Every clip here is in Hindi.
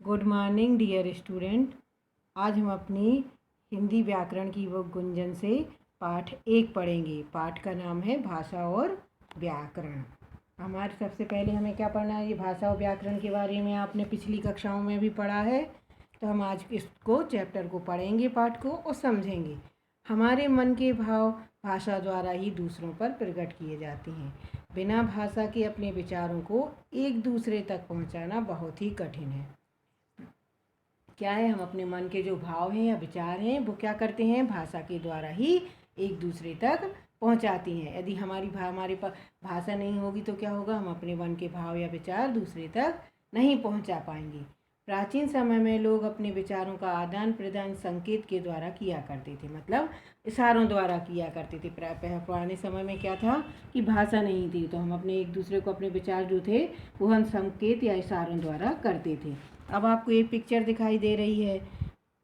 Good morning dear student. आज हम अपनी हिंदी व्याकरण की बुक गुंजन से पाठ 1 पढ़ेंगे। पाठ का नाम है भाषा और व्याकरण। हमारे सबसे पहले हमें क्या पढ़ना है? ये भाषा और व्याकरण के बारे में आपने पिछली कक्षाओं में भी पढ़ा है, तो हम आज इसको चैप्टर को पढ़ेंगे, पाठ को, और समझेंगे। हमारे मन के भाव भाषा द्वारा ही दूसरों पर प्रकट किए जाते हैं। बिना भाषा के अपने विचारों को एक दूसरे तक पहुंचाना बहुत ही कठिन है। क्या है, हम अपने मन के जो भाव हैं या विचार हैं वो क्या करते हैं? भाषा के द्वारा ही एक दूसरे तक पहुंचाती हैं। यदि हमारे पास भाषा नहीं होगी तो क्या होगा? हम अपने मन के भाव या विचार दूसरे तक नहीं पहुंचा पाएंगे। प्राचीन समय में लोग अपने विचारों का आदान प्रदान संकेत के द्वारा किया करते थे, मतलब इशारों द्वारा किया करते थे। पुराने समय में क्या था कि भाषा नहीं थी, तो हम अपने एक दूसरे को अपने विचार जो थे वो हम संकेत या इशारों द्वारा करते थे। अब आपको एक पिक्चर दिखाई दे रही है,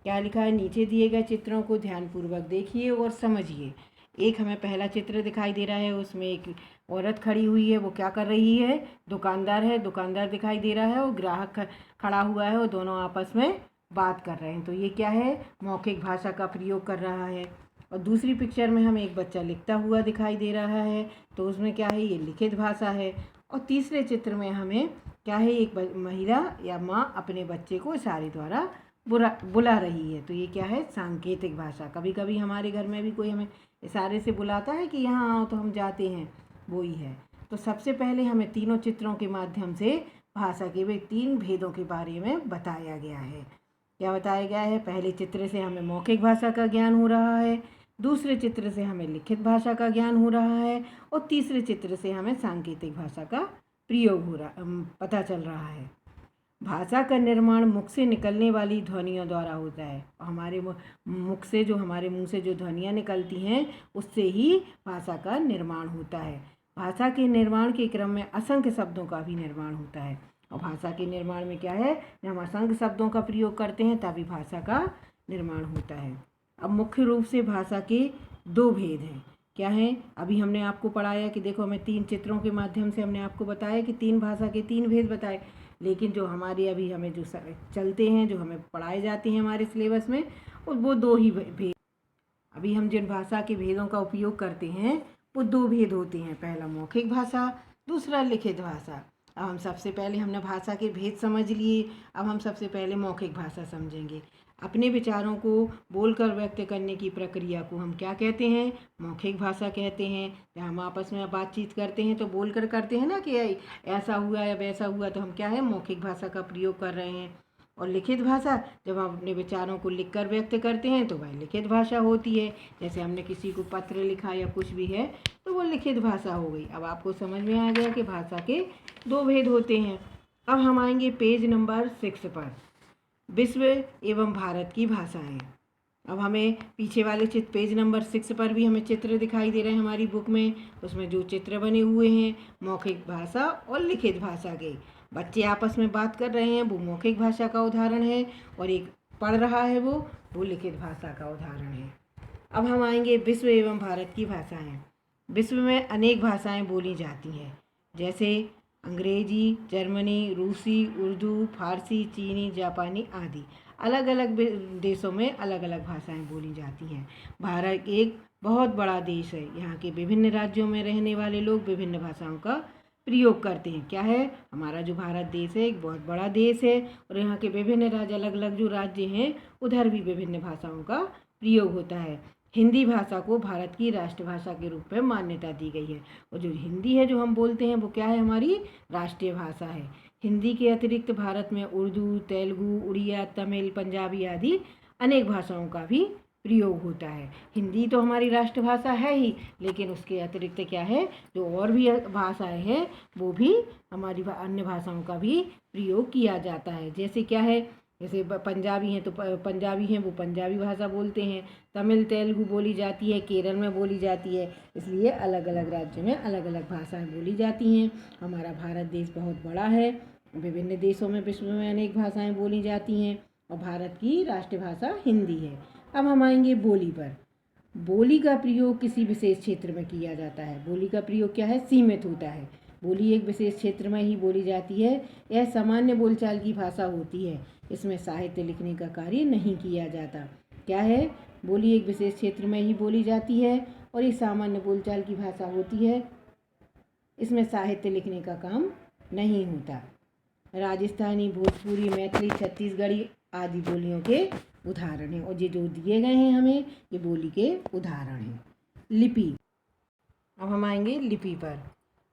क्या लिखा है? नीचे दिए गए चित्रों को ध्यानपूर्वक देखिए और समझिए। एक हमें पहला चित्र दिखाई दे रहा है, उसमें एक औरत खड़ी हुई है। वो क्या कर रही है? दुकानदार है, दुकानदार दिखाई दे रहा है, और ग्राहक खड़ा हुआ है, और दोनों आपस में बात कर रहे हैं। तो ये क्या है? मौखिक भाषा का प्रयोग कर रहा है। और दूसरी पिक्चर में हमें एक बच्चा लिखता हुआ दिखाई दे रहा है, तो उसमें क्या है? ये लिखित भाषा है। और तीसरे चित्र में हमें क्या है? एक महिला या माँ अपने बच्चे को इशारे द्वारा बुला रही है। तो ये क्या है? सांकेतिक भाषा। कभी कभी हमारे घर में भी कोई हमें इशारे से बुलाता है कि यहाँ आओ, तो हम जाते हैं, वो ही है। तो सबसे पहले हमें तीनों चित्रों के माध्यम से भाषा के वे 3 भेदों के बारे में बताया गया है। क्या बताया गया है? पहले चित्र से हमें मौखिक भाषा का ज्ञान हो रहा है, दूसरे चित्र से हमें लिखित भाषा का ज्ञान हो रहा है, और तीसरे चित्र से हमें सांकेतिक भाषा का प्रयोग पता चल रहा है। भाषा का निर्माण मुख से निकलने वाली ध्वनियों द्वारा होता है। हमारे मुख से हमारे मुंह से जो ध्वनियाँ निकलती हैं उससे ही भाषा का निर्माण होता है। भाषा के निर्माण के क्रम में असंख्य शब्दों का भी निर्माण होता है। और भाषा के निर्माण में क्या है? जब हम असंख्य शब्दों का प्रयोग करते हैं तभी भाषा का निर्माण होता है। अब मुख्य रूप से भाषा के 2 भेद हैं। क्या है? अभी हमने आपको पढ़ाया कि देखो, हमें 3 चित्रों के माध्यम से हमने आपको बताया कि 3 भाषा के 3 भेद बताए। लेकिन जो हमारे अभी हमें जो चलते हैं, जो हमें पढ़ाए जाते हैं हमारे सिलेबस में, वो 2 ही भेद। अभी हम जिन भाषा के भेदों का उपयोग करते हैं वो 2 भेद होते हैं। पहला मौखिक भाषा, दूसरा लिखित भाषा। अब हम सबसे पहले हमने भाषा के भेद समझ लिए, अब हम सबसे पहले मौखिक भाषा समझेंगे। अपने विचारों को बोलकर व्यक्त करने की प्रक्रिया को हम क्या कहते हैं? मौखिक भाषा कहते हैं। जब हम आपस में बातचीत करते हैं तो बोलकर करते हैं ना, कि ऐसा हुआ या वैसा हुआ, तो हम क्या है? मौखिक भाषा का प्रयोग कर रहे हैं। और लिखित भाषा, जब हम अपने विचारों को लिखकर व्यक्त करते हैं तो वह लिखित भाषा होती है। जैसे हमने किसी को पत्र लिखा या कुछ भी है तो वो लिखित भाषा हो गई। अब आपको समझ में आ गया कि भाषा के 2 भेद होते हैं। अब हम आएंगे पेज नंबर 6 पर, विश्व एवं भारत की भाषाएं। अब हमें पीछे वाले पेज नंबर 6 पर भी हमें चित्र दिखाई दे रहे हैं हमारी बुक में। उसमें जो चित्र बने हुए हैं मौखिक भाषा और लिखित भाषा के। बच्चे आपस में बात कर रहे हैं, वो मौखिक भाषा का उदाहरण है, और एक पढ़ रहा है वो लिखित भाषा का उदाहरण है। अब हम आएंगे विश्व एवं भारत की भाषाएं। विश्व में अनेक भाषाएं बोली जाती हैं, जैसे अंग्रेजी, जर्मनी, रूसी, उर्दू, फारसी, चीनी, जापानी आदि। अलग अलग देशों में अलग अलग भाषाएं बोली जाती हैं। भारत एक बहुत बड़ा देश है। यहाँ के विभिन्न राज्यों में रहने वाले लोग विभिन्न भाषाओं का प्रयोग करते हैं। क्या है? हमारा जो भारत देश है एक बहुत बड़ा देश है, और यहाँ के विभिन्न राज्य, अलग अलग जो राज्य हैं उधर भी विभिन्न भाषाओं का प्रयोग होता है। हिंदी भाषा को भारत की राष्ट्रभाषा के रूप में मान्यता दी गई है। और जो हिंदी है जो हम बोलते हैं वो क्या है? हमारी राष्ट्रीय भाषा है। हिंदी के अतिरिक्त भारत में उर्दू, तेलुगु, उड़िया, तमिल, पंजाबी आदि अनेक भाषाओं का भी प्रयोग होता है। हिंदी तो हमारी राष्ट्रभाषा है ही, लेकिन उसके अतिरिक्त क्या है? जो और भी भाषाएं हैं वो भी हमारी अन्य भाषाओं का भी प्रयोग किया जाता है। जैसे क्या है? जैसे पंजाबी हैं तो पंजाबी हैं वो पंजाबी भाषा बोलते हैं। तमिल, तेलुगु बोली जाती है, केरल में बोली जाती है। इसलिए अलग अलग राज्यों में अलग अलग भाषाएं बोली जाती हैं। हमारा भारत देश बहुत बड़ा है। विभिन्न देशों में विश्व में अनेक भाषाएं बोली जाती हैं, और भारत की राष्ट्रभाषा हिंदी है। अब हम आएंगे बोली पर। बोली का प्रयोग किसी विशेष क्षेत्र में किया जाता है। बोली का प्रयोग क्या है? सीमित होता है। बोली एक विशेष क्षेत्र में ही बोली जाती है। यह सामान्य बोलचाल की भाषा होती है। इसमें साहित्य लिखने का कार्य नहीं किया जाता। क्या है? बोली एक विशेष क्षेत्र में ही बोली जाती है और ये सामान्य बोलचाल की भाषा होती है। इसमें साहित्य लिखने का काम नहीं होता। राजस्थानी, भोजपुरी, मैथिली, छत्तीसगढ़ी आदि बोलियों के उदाहरण हैं, और ये जो दिए गए हैं हमें, ये बोली के उदाहरण हैं। लिपि। अब हम आएंगे लिपि पर।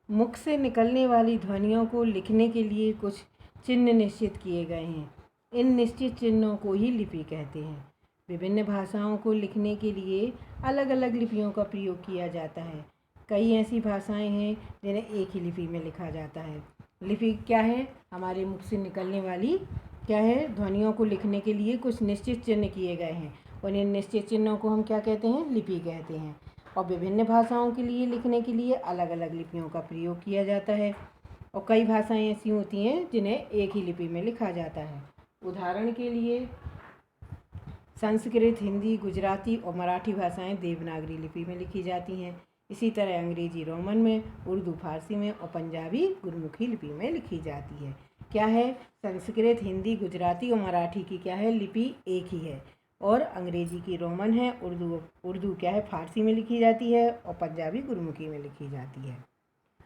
मुख से निकलने वाली ध्वनियों को लिखने के लिए कुछ चिन्ह निश्चित किए गए हैं। इन निश्चित चिन्हों को ही लिपि कहते हैं। विभिन्न भाषाओं को लिखने के लिए अलग अलग लिपियों का प्रयोग किया जाता है। कई ऐसी भाषाएं हैं जिन्हें एक ही लिपि में लिखा जाता है। लिपि क्या है? हमारे मुख से निकलने वाली क्या है? ध्वनियों को लिखने के लिए कुछ निश्चित चिन्ह किए गए हैं, और इन निश्चित चिन्हों को हम क्या कहते हैं? लिपि कहते हैं। और विभिन्न भाषाओं के लिए लिखने के लिए अलग अलग लिपियों का प्रयोग किया जाता है, और कई भाषाएं ऐसी होती हैं जिन्हें एक ही लिपि में लिखा जाता है। उदाहरण के लिए संस्कृत, हिंदी, गुजराती और मराठी भाषाएं देवनागरी लिपि में लिखी जाती हैं। इसी तरह अंग्रेजी रोमन में, उर्दू फारसी में और पंजाबी गुरमुखी लिपि में लिखी जाती है। क्या है? संस्कृत, हिंदी, गुजराती और मराठी की क्या है? लिपि एक ही है, और अंग्रेजी की रोमन है, उर्दू क्या है? फारसी में लिखी जाती है, और पंजाबी गुरमुखी में लिखी जाती है।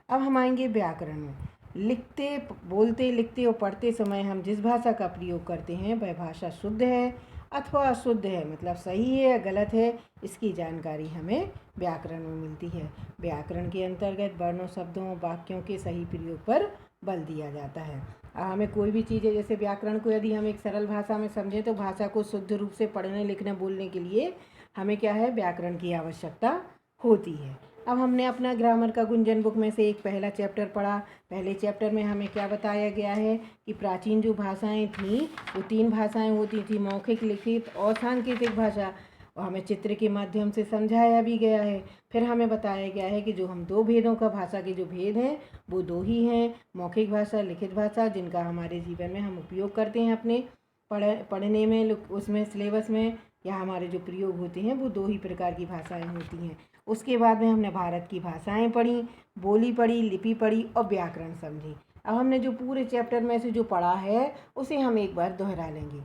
अब हम आएंगे व्याकरण में। लिखते, बोलते, लिखते और पढ़ते समय हम जिस भाषा का प्रयोग करते हैं वह भाषा शुद्ध है अथवा अशुद्ध है, मतलब सही है या गलत है, इसकी जानकारी हमें व्याकरण में मिलती है। व्याकरण के अंतर्गत वर्णों, शब्दों, वाक्यों के सही प्रयोग पर बल दिया जाता है। अब हमें कोई भी चीज़ है, जैसे व्याकरण को यदि हम एक सरल भाषा में समझें तो भाषा को शुद्ध रूप से पढ़ने, लिखने, बोलने के लिए हमें क्या है? व्याकरण की आवश्यकता होती है। अब हमने अपना ग्रामर का गुंजन बुक में से एक पहला चैप्टर पढ़ा। पहले चैप्टर में हमें क्या बताया गया है कि प्राचीन जो भाषाएं थीं वो 3 भाषाएं होती थी, मौखिक, लिखित और सांकेतिक भाषा, और हमें चित्र के माध्यम से समझाया भी गया है। फिर हमें बताया गया है कि जो हम 2 भेदों का, भाषा के जो भेद हैं वो 2 ही हैं, मौखिक भाषा, लिखित भाषा, जिनका हमारे जीवन में हम उपयोग करते हैं अपने पढ़ने में, उसमें सिलेबस में, या हमारे जो प्रयोग होते हैं वो 2 ही प्रकार की भाषाएं होती हैं। उसके बाद में हमने भारत की भाषाएं पढ़ी, बोली पढ़ी, लिपि पढ़ी और व्याकरण समझी। अब हमने जो पूरे चैप्टर में से जो पढ़ा है उसे हम एक बार दोहरा लेंगे।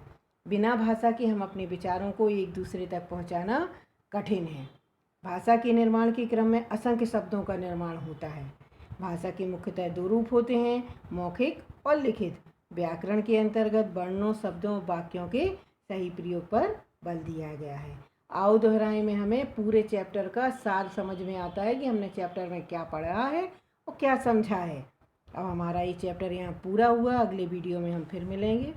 बिना भाषा के हम अपने विचारों को एक दूसरे तक पहुंचाना कठिन है। भाषा के निर्माण के क्रम में असंख्य शब्दों का निर्माण होता है। भाषा के मुख्यतः 2 रूप होते हैं, मौखिक और लिखित। व्याकरण के अंतर्गत वर्णों, शब्दों, वाक्यों के सही प्रयोग पर बल दिया गया है। आओ दोहराए में हमें पूरे चैप्टर का सार समझ में आता है कि हमने चैप्टर में क्या पढ़ा है और क्या समझा है। अब हमारा ये चैप्टर यहाँ पूरा हुआ। अगले वीडियो में हम फिर मिलेंगे।